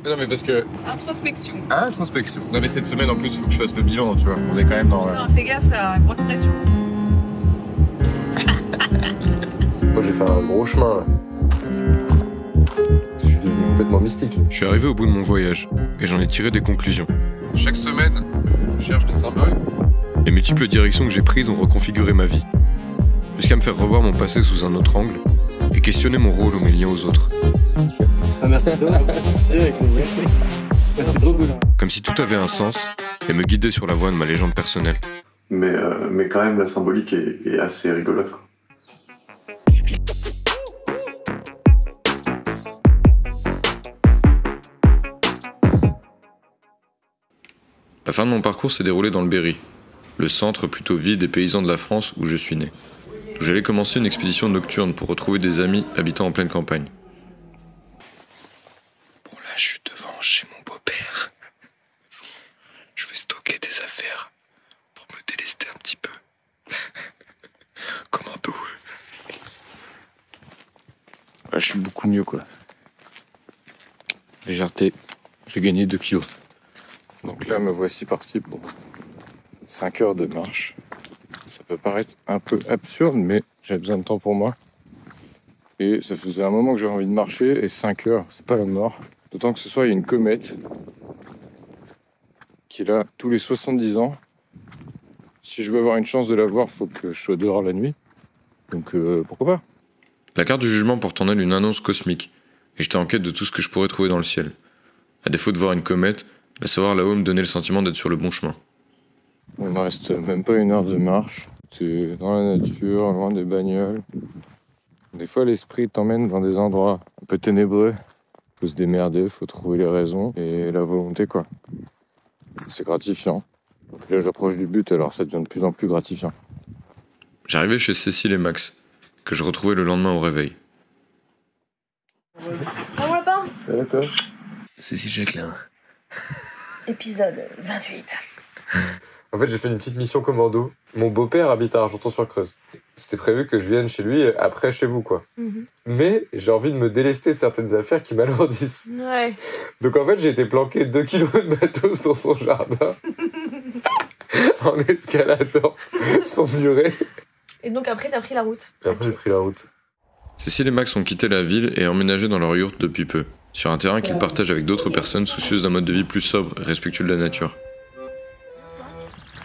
Non mais parce que... Introspection. Introspection. Non mais cette semaine en plus, il faut que je fasse le bilan, tu vois. On est quand même dans... Putain, fais gaffe, là, grosse pression. Moi j'ai fait un gros chemin là. Je suis devenu complètement mystique. Je suis arrivé au bout de mon voyage et j'en ai tiré des conclusions. Chaque semaine, je cherche des symboles. Les multiples directions que j'ai prises ont reconfiguré ma vie, jusqu'à me faire revoir mon passé sous un autre angle et questionner mon rôle ou mes liens aux autres. Ah, merci à toi. Merci, avec plaisir. C'était trop cool. Comme si tout avait un sens et me guidait sur la voie de ma légende personnelle. Mais quand même, la symbolique est assez rigolote, quoi. La fin de mon parcours s'est déroulée dans le Berry, le centre plutôt vide et paysan de la France où je suis né. J'allais commencer une expédition nocturne pour retrouver des amis habitant en pleine campagne. Bon là, je suis devant chez mon beau-père. Je vais stocker des affaires pour me délester un petit peu. Commando. Là, je suis beaucoup mieux quoi. Légèreté, j'ai gagné 2 kilos. Donc là, me voici parti pour 5 heures de marche. Ça peut paraître un peu absurde, mais j'ai besoin de temps pour moi. Et ça faisait un moment que j'avais envie de marcher, et 5 heures, c'est pas la mort. D'autant que ce soir, il y a une comète qui est là tous les 70 ans. Si je veux avoir une chance de la voir, il faut que je sois dehors la nuit. Donc pourquoi pas? La carte du jugement porte en elle une annonce cosmique, et j'étais en quête de tout ce que je pourrais trouver dans le ciel. À défaut de voir une comète, la savoir là-haut me donnait le sentiment d'être sur le bon chemin. Il me reste même pas 1 heure de marche. T'es dans la nature, loin des bagnoles. Des fois, l'esprit t'emmène dans des endroits un peu ténébreux. Faut se démerder, faut trouver les raisons et la volonté, quoi. C'est gratifiant. Là, j'approche du but, alors ça devient de plus en plus gratifiant. J'arrivais chez Cécile et Max, que je retrouvais le lendemain au réveil. Prends-moi le pain. Salut toi. Cécile Jacquelin. Épisode 28. En fait, j'ai fait une petite mission commando. Mon beau-père habite à Argenton-sur-Creuse. C'était prévu que je vienne chez lui après chez vous, quoi. Mais j'ai envie de me délester de certaines affaires qui m'alourdissent. Ouais. Donc en fait, j'ai été planqué 2 kilos de matos dans son jardin. En escaladant son muret. Et donc après, t'as pris la route. Et après, j'ai pris la route. Cécile et Max ont quitté la ville et emménagé dans leur yurte depuis peu, sur un terrain qu'ils partagent avec d'autres personnes soucieuses d'un mode de vie plus sobre et respectueux de la nature.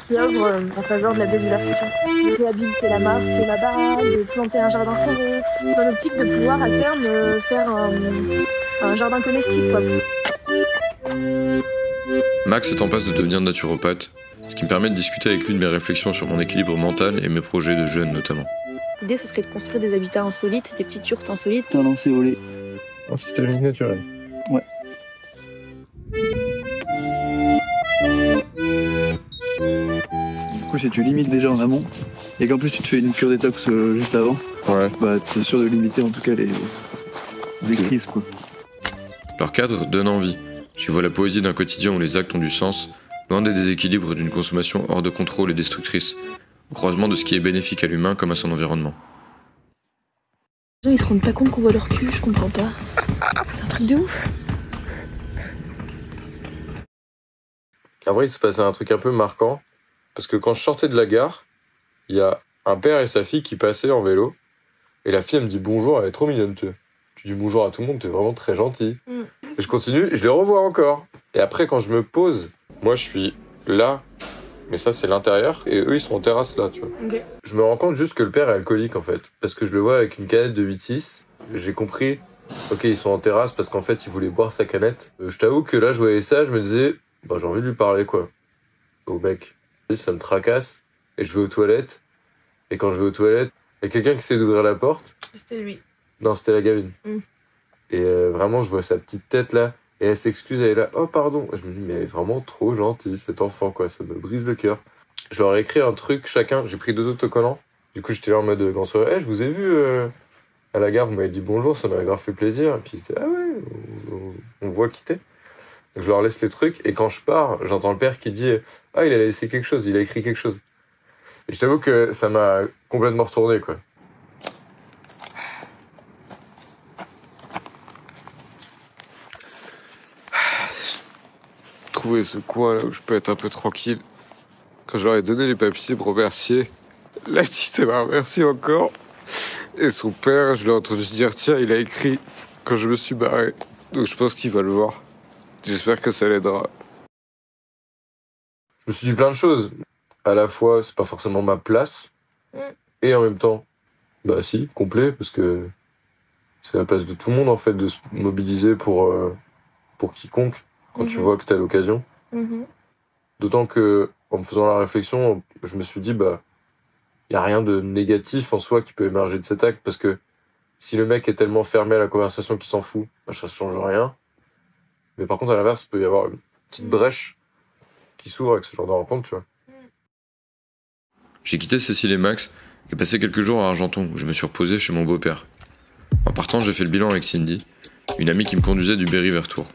Qui œuvre en faveur de la biodiversité. De réhabiliter la marque là-bas, de planter un jardin forêt, dans l'optique de pouvoir à terme faire un jardin comestible, quoi. Max est en passe de devenir naturopathe, ce qui me permet de discuter avec lui de mes réflexions sur mon équilibre mental et mes projets de jeune notamment. L'idée, ce serait de construire des habitats insolites, des petites yurtes insolites. T'as lancé au lait. En système naturel. Ouais. Du coup, si tu limites déjà en amont, et qu'en plus tu te fais une cure détox juste avant, Ouais. bah t'es sûr de limiter en tout cas les crises, quoi. Leur cadre donne envie. J'y vois la poésie d'un quotidien où les actes ont du sens, loin des déséquilibres d'une consommation hors de contrôle et destructrice, au croisement de ce qui est bénéfique à l'humain comme à son environnement. Les gens, ils se rendent pas compte qu'on voit leur cul, je comprends pas. C'est un truc de ouf. Après, il se passait un truc un peu marquant, parce que quand je sortais de la gare, il y a un père et sa fille qui passaient en vélo, et la fille, elle me dit bonjour, elle est trop mignonne, tu dis bonjour à tout le monde, t'es vraiment très gentil. Et je continue, et je les revois encore. Et après, quand je me pose, moi, je suis là, mais ça, c'est l'intérieur, et eux, ils sont en terrasse, là, tu vois. Ok. Je me rends compte juste que le père est alcoolique, en fait, parce que je le vois avec une canette de 8-6, j'ai compris, ok, ils sont en terrasse, parce qu'en fait, ils voulaient boire sa canette. Je t'avoue que là, je voyais ça, je me disais, bah, j'ai envie de lui parler, quoi, au mec. Ça me tracasse, et je vais aux toilettes, et quand je vais aux toilettes, il y a quelqu'un qui essaie d'ouvrir la porte. C'était lui. Non, c'était la gamine. Et vraiment, je vois sa petite tête là, et elle s'excuse, elle est là, oh pardon. Je me dis, mais elle est vraiment trop gentille, cet enfant, quoi, ça me brise le cœur. Je leur ai écrit un truc chacun, j'ai pris 2 autocollants. Du coup, j'étais là en mode grande soirée, hey, je vous ai vu à la gare, vous m'avez dit bonjour, ça m'a grave fait plaisir. Et puis, ah ouais, on voit qui t'es. Donc, je leur laisse les trucs, et quand je pars, j'entends le père qui dit, ah, il a laissé quelque chose, il a écrit quelque chose. Et je t'avoue que ça m'a complètement retourné, quoi. trouvé ce coin là où je peux être un peu tranquille. Quand je leur ai donné les papiers pour remercier, la petite m'a remercié encore. Et son père, je l'ai entendu dire, tiens, il a écrit quand je me suis barré. Donc je pense qu'il va le voir. J'espère que ça l'aidera. Je me suis dit plein de choses. À la fois, c'est pas forcément ma place. Et en même temps, bah si, complet, parce que c'est la place de tout le monde en fait de se mobiliser pour quiconque quand tu vois que t'as l'occasion. D'autant que, en me faisant la réflexion, je me suis dit, bah, y a rien de négatif en soi qui peut émerger de cet acte, parce que si le mec est tellement fermé à la conversation qu'il s'en fout, bah, ça change rien. Mais par contre, à l'inverse, il peut y avoir une petite brèche qui s'ouvre avec ce genre de rencontre, tu vois. J'ai quitté Cécile et Max et passé quelques jours à Argenton, où je me suis reposé chez mon beau-père. En partant, j'ai fait le bilan avec Cindy, une amie qui me conduisait du Berry vers Tours.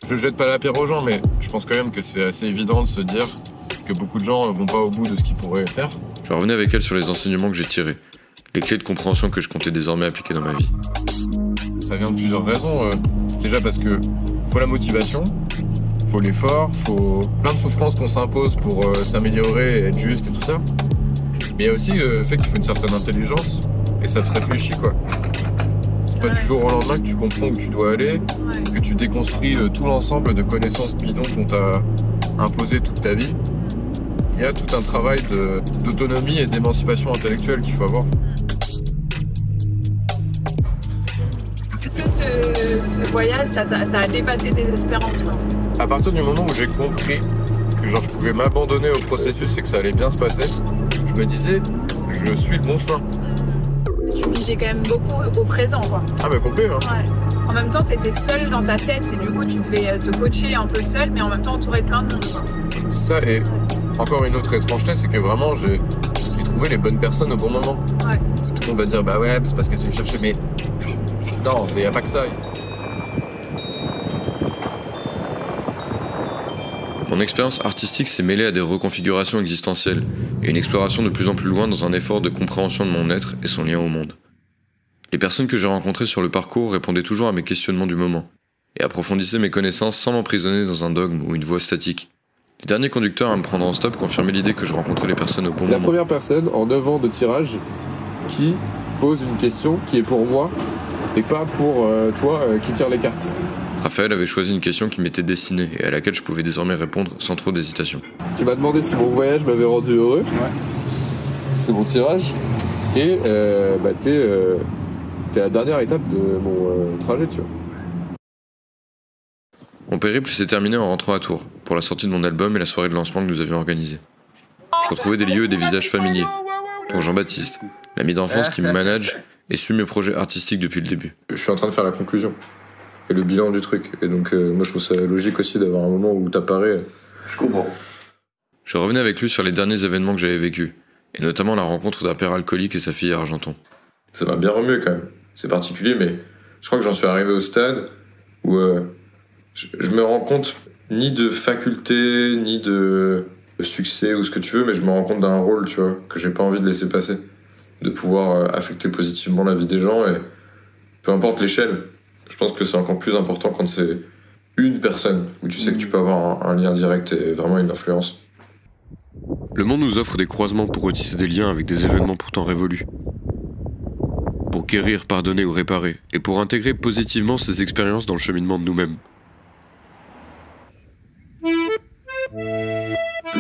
Je jette pas la pierre aux gens, mais je pense quand même que c'est assez évident de se dire que beaucoup de gens vont pas au bout de ce qu'ils pourraient faire. Je revenais avec elle sur les enseignements que j'ai tirés, les clés de compréhension que je comptais désormais appliquer dans ma vie. Ça vient de plusieurs raisons. Déjà parce que faut la motivation, faut l'effort, faut plein de souffrances qu'on s'impose pour s'améliorer, être juste et tout ça. Mais il y a aussi le fait qu'il faut une certaine intelligence et ça se réfléchit quoi. C'est pas du jour au lendemain que tu comprends où tu dois aller, que tu déconstruis tout l'ensemble de connaissances bidons qu'on t'a imposé toute ta vie. Il y a tout un travail d'autonomie et d'émancipation intellectuelle qu'il faut avoir. Est-ce que ce voyage, ça a dépassé tes espérances quoi? À partir du moment où j'ai compris que genre, je pouvais m'abandonner au processus et que ça allait bien se passer, je me disais, je suis le bon chemin. Tu vivais quand même beaucoup au présent, quoi. Ah bah complet, hein. Ouais. En même temps, t'étais seul dans ta tête et du coup, tu devais te coacher un peu seul, mais en même temps entouré de plein de monde, quoi. C'est ça, et encore une autre étrangeté, c'est que vraiment, j'ai trouvé les bonnes personnes au bon moment. Ouais. Tout le monde va dire, bah ouais, c'est parce que tu le cherchais, mais non, il n'y a pas que ça. Mon expérience artistique s'est mêlée à des reconfigurations existentielles et une exploration de plus en plus loin dans un effort de compréhension de mon être et son lien au monde. Les personnes que j'ai rencontrées sur le parcours répondaient toujours à mes questionnements du moment et approfondissaient mes connaissances sans m'emprisonner dans un dogme ou une voie statique. Les derniers conducteurs à me prendre en stop confirmaient l'idée que je rencontrais les personnes au bon moment. C'est la première personne en 9 ans de tirage qui pose une question qui est pour moi et pas pour toi qui tire les cartes. Raphaël avait choisi une question qui m'était destinée et à laquelle je pouvais désormais répondre sans trop d'hésitation. Tu m'as demandé si mon voyage m'avait rendu heureux. Ouais. C'est mon tirage. Et bah t'es à la dernière étape de mon trajet, tu vois. Mon périple s'est terminé en rentrant à Tours, pour la sortie de mon album et la soirée de lancement que nous avions organisée. Je retrouvais des lieux et des visages familiers, dont Jean-Baptiste, l'ami d'enfance qui me manage et suit mes projets artistiques depuis le début. Je suis en train de faire la conclusion et le bilan du truc. Et donc moi je trouve ça logique aussi d'avoir un moment où t'apparais. Je comprends. Je revenais avec lui sur les derniers événements que j'avais vécus, et notamment la rencontre d'un père alcoolique et sa fille à Argenton. Ça m'a bien remué quand même. C'est particulier, mais je crois que j'en suis arrivé au stade où je me rends compte ni de faculté, ni de succès ou ce que tu veux, mais je me rends compte d'un rôle, tu vois, que j'ai pas envie de laisser passer. De pouvoir affecter positivement la vie des gens, et peu importe l'échelle. Je pense que c'est encore plus important quand c'est une personne, où tu sais que tu peux avoir un lien direct et vraiment une influence. Le monde nous offre des croisements pour retisser des liens avec des événements pourtant révolus. Pour guérir, pardonner ou réparer, et pour intégrer positivement ces expériences dans le cheminement de nous-mêmes.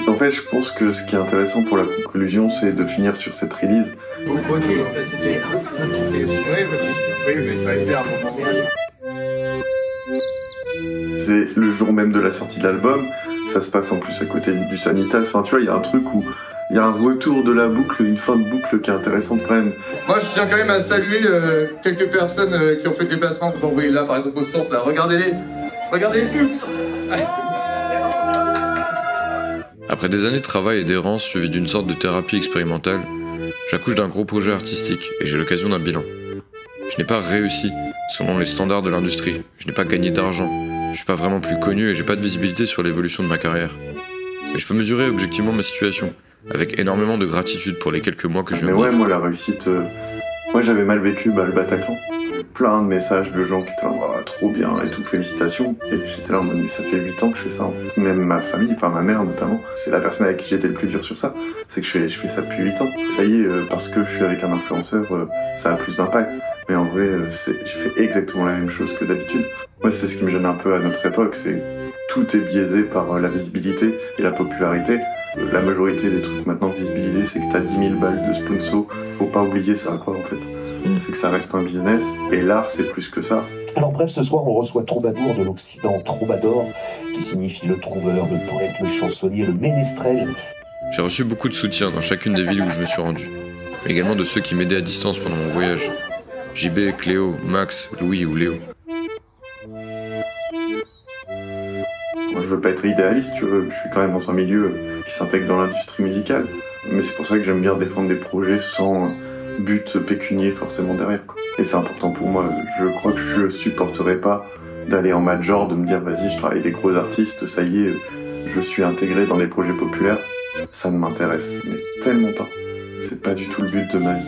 En fait, je pense que ce qui est intéressant pour la conclusion, c'est de finir sur cette release. C'est le jour même de la sortie de l'album, ça se passe en plus à côté du Sanitas, enfin tu vois, il y a un truc où il y a un retour de la boucle, une fin de boucle qui est intéressante quand même. Moi je tiens quand même à saluer quelques personnes qui ont fait des déplacements, que vous envoyez là par exemple au centre, là, regardez-les ouf. Après des années de travail et d'errance suivies d'une sorte de thérapie expérimentale, j'accouche d'un gros projet artistique et j'ai l'occasion d'un bilan. Je n'ai pas réussi selon les standards de l'industrie, je n'ai pas gagné d'argent, je suis pas vraiment plus connu et j'ai pas de visibilité sur l'évolution de ma carrière. Mais je peux mesurer objectivement ma situation, avec énormément de gratitude pour les quelques mois que je viens de vivre. Mais ouais, moi la réussite, moi j'avais mal vécu le Bataclan. plein de messages de gens qui étaient là, oh, trop bien et tout, félicitations. Et j'étais là en mode, mais ça fait 8 ans que je fais ça en fait. Même ma famille, enfin ma mère notamment, c'est la personne avec qui j'étais le plus dur sur ça, c'est que je fais ça depuis 8 ans. Ça y est, parce que je suis avec un influenceur, ça a plus d'impact. Mais en vrai, j'ai fait exactement la même chose que d'habitude. Moi, c'est ce qui me gêne un peu à notre époque, c'est tout est biaisé par la visibilité et la popularité. La majorité des trucs maintenant visibilisés, c'est que t'as 10 000 balles de sponsor. Faut pas oublier ça, quoi, en fait. C'est que ça reste un business, et l'art, c'est plus que ça. Alors bref, ce soir, on reçoit Troubadour de l'Occident, Troubadour, qui signifie le trouveur, le poète, le chansonnier, le ménestrel. J'ai reçu beaucoup de soutien dans chacune des villes où je me suis rendu, mais également de ceux qui m'aidaient à distance pendant mon voyage. JB, Cléo, Max, Louis ou Léo. Moi, je veux pas être idéaliste, tu vois, je suis quand même dans un milieu qui s'intègre dans l'industrie musicale. Mais c'est pour ça que j'aime bien défendre des projets sans but pécunier forcément derrière, quoi. Et c'est important pour moi. Je crois que je supporterais pas d'aller en major, de me dire vas-y, je travaille avec des gros artistes, ça y est, je suis intégré dans les projets populaires. Ça ne m'intéresse, mais tellement pas. C'est pas du tout le but de ma vie.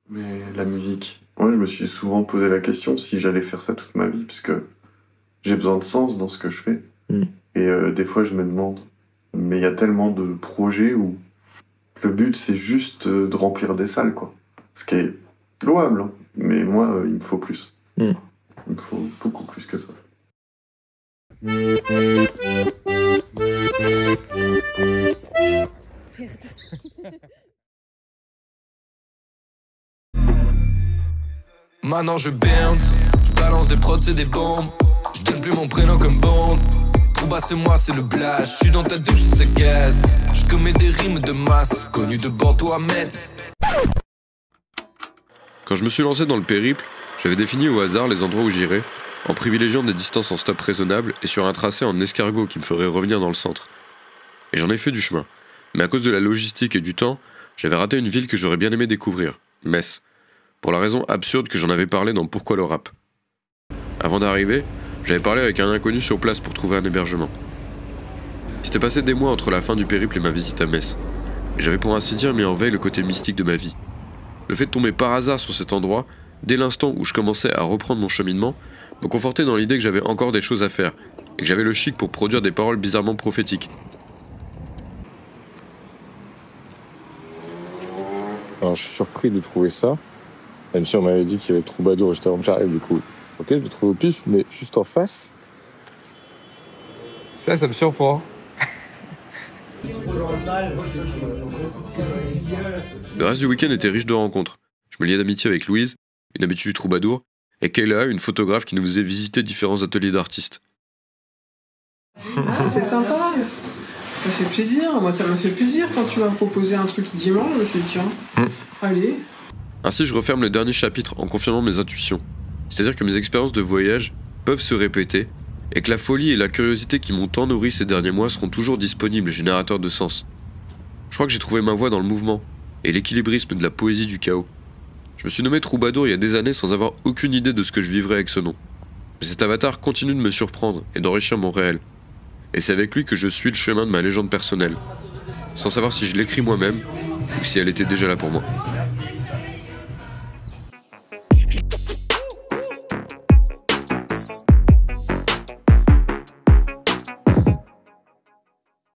Mais la musique, moi je me suis souvent posé la question si j'allais faire ça toute ma vie, parce que j'ai besoin de sens dans ce que je fais. Et des fois je me demande, mais il y a tellement de projets où le but c'est juste de remplir des salles, quoi. Ce qui est louable, hein. Mais moi il me faut plus. Il me faut beaucoup plus que ça. Maintenant je bounce, je balance des prods et des bombes. Je donne plus mon prénom comme Bond. Trouba c'est moi, c'est le blast. Je suis dans ta douche, c'est gaz. Je commets des rimes de masse, connu de Bordeaux à Metz. Quand je me suis lancé dans le périple, j'avais défini au hasard les endroits où j'irais, en privilégiant des distances en stop raisonnables et sur un tracé en escargot qui me ferait revenir dans le centre. Et j'en ai fait du chemin. Mais à cause de la logistique et du temps, j'avais raté une ville que j'aurais bien aimé découvrir, Metz. Pour la raison absurde que j'en avais parlé dans Pourquoi le rap. Avant d'arriver, j'avais parlé avec un inconnu sur place pour trouver un hébergement. Il s'était passé des mois entre la fin du périple et ma visite à Metz. Et j'avais pour ainsi dire mis en veille le côté mystique de ma vie. Le fait de tomber par hasard sur cet endroit, dès l'instant où je commençais à reprendre mon cheminement, me confortait dans l'idée que j'avais encore des choses à faire, et que j'avais le chic pour produire des paroles bizarrement prophétiques. Alors je suis surpris de trouver ça, même si on m'avait dit qu'il y avait Troubadour juste avant que j'arrive, du coup. Ok, je l'ai trouvé au pif, mais juste en face. Ça me surprend. Le reste du week-end était riche de rencontres. Je me liais d'amitié avec Louise, une habituée du Troubadour, et Kayla, une photographe qui nous faisait visiter différents ateliers d'artistes. C'est sympa. Ça fait plaisir. Moi, ça m'a fait plaisir quand tu m'as proposé un truc dimanche. Je me suis dit, tiens, allez. Ainsi, je referme le dernier chapitre en confirmant mes intuitions. C'est-à-dire que mes expériences de voyage peuvent se répéter, et que la folie et la curiosité qui m'ont tant nourri ces derniers mois seront toujours disponibles, générateurs de sens. Je crois que j'ai trouvé ma voie dans le mouvement, et l'équilibrisme de la poésie du chaos. Je me suis nommé Troubadour il y a des années sans avoir aucune idée de ce que je vivrais avec ce nom. Mais cet avatar continue de me surprendre et d'enrichir mon réel. Et c'est avec lui que je suis le chemin de ma légende personnelle, sans savoir si je l'écris moi-même ou si elle était déjà là pour moi.